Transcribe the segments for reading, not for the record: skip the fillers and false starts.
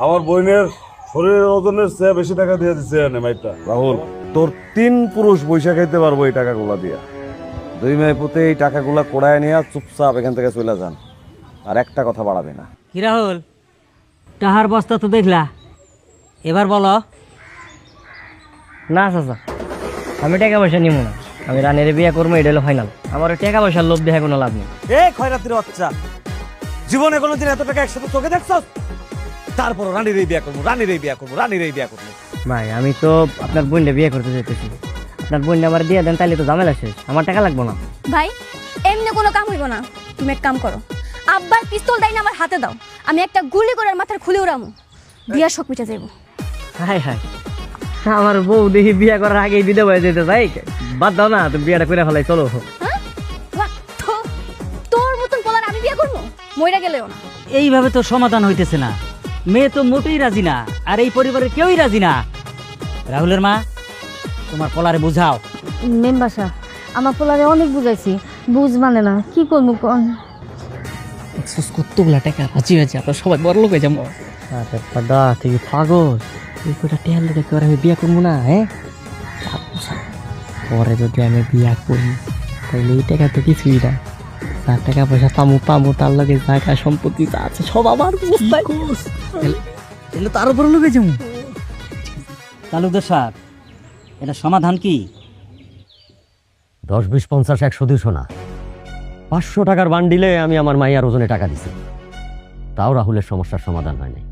আমার বোনের শরীরের ওজনের চেয়ে বেশি টাকা দিয়ে দিচ্ছে এনে মাইটা। রাহুল, তোর 3 পুরুষ বৈশা খাইতে পারবো এই টাকাগুলা দিয়া। 2 মেয়ে পুঁতে এই টাকাগুলা কোড়ায় নিয়ে চুপচাপ এখান থেকে চলে যান, আর একটা কথা বাড়াবে না। কি রাহুল, টাহার বস্তা তো দেখলা, এবার বলো। না চাচা, আমি টাকা পয়সা নিব না। আমি রানের বিয়ে করবো, এটা হলো ফাইনাল। আমার ওই টাকা পয়সার লোভ দেখে কোনো লাভ নেই। এ খয়রাতির বাচ্চা, জীবনে কোনোদিন এত টাকা একসাথে চোখে দেখছস? তারপর রানীর এই বিয়া করবো, রানীর এই বিয়া করবো, রানীর এই বিয়া করবো। ভাই আমি তো আপনার বোনটা বিয়ে করতে চাইতেছি। আপনার বোনটা আমার দিয়ে দেন, তাইলে তো ঝামেলা শেষ। আমার টাকা লাগবো না। ভাই এমনি কোনো কাম হইব না। তুমি এক কাম করো, আব্বার পিস্তল দাই না আমার হাতে দাও, আমি একটা গুলি করে ওর মাথার খুলে উড়ামু, বিয়ার শোক মিটে যাইব। হাই হাই, আমার বউ দেখি বিয়ে করার আগেই বিধবা হয়ে যেতে চাই। বাদ দাও না, তুমি বিয়েটা করে ফেলাই, চলো। হ্যাঁ তোর মতন পোলার আমি বিয়ে করবো? মইরা গেলেও না। এইভাবে তো সমাধান হইতেছে না। মেয়ে তো মোটেই রাজি না, আর এই পরিবারের কেউই রাজি না। রাহুলের মা, তোমার পলারে বুঝাও। মেম্বাসা আমার পোলারে অনেক বুঝাইছি, বুঝ মানে না, কি করবো কোন? কতগুলা টাকা রাজি হয়েছে, আপনার সবাই বড় লোক হয়ে যাবো। আরে দাদা থেকে পাগল, এই কটা টেয়ার লোকে করে আমি বিয়ে করবো না? হ্যাঁ, পরে যদি আমি বিয়ে করি তাহলে এই টাকা তো কিছুই না। তার টাকা পয়সা পামু, তার লগে জায়গা সম্পত্তি যা আছে সব আমার এগুলো তো আরো বড় লোক হয়ে যাবো। তালুকদার সাহেব, এটা সমাধান কি? 10, 20, 50, 100, 200 না, 500 টাকার বান্ডিলে আমি আমার মাইয়ার ওজনে টাকা দিছি, তাও রাহুলের সমস্যার সমাধান হয় নাই।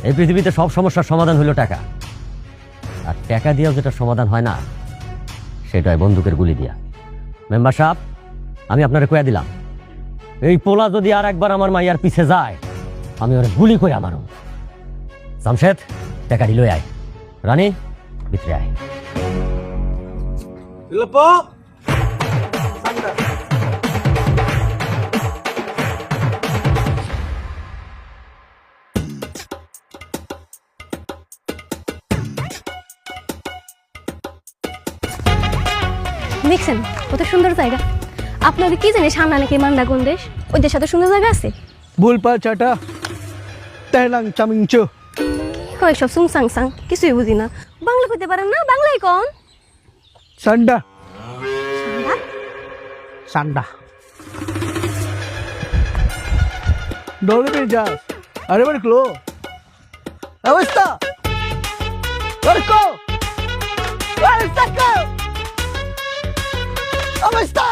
এই পৃথিবীতে সব সমস্যার সমাধান হলো টাকা, আর টাকা দিয়েও যেটা সমাধান হয় না সেটা হয় বন্দুকের গুলি দিয়া। মেম্বার সাহেব, আমি আপনারে কইয়া দিলাম, এই পোলা যদি আর একবার আমার মাইয়ার পিছে যায় আমি ওরে গুলি করে মারব। জামশেদ, টাকা দিল আয়। রানী, ভিতরে আয়। দেখছেন কত সুন্দর জায়গা। আপনাদের কি জানি সামনে নাকি মান্দা কোন দেশ, ওই দেশে এত সুন্দর জায়গা আছে? ভুলপা চাটা তেলাং চামিংচো। কি কয় সব সুং সাং সাং, কিছুই বুঝি না। বাংলা কইতে পারেন না? বাংলায় কোন? সান্ডা সান্ডা ডলে पे যাস। আরে বারে ক্লো অবস্থা করকো অবস্থা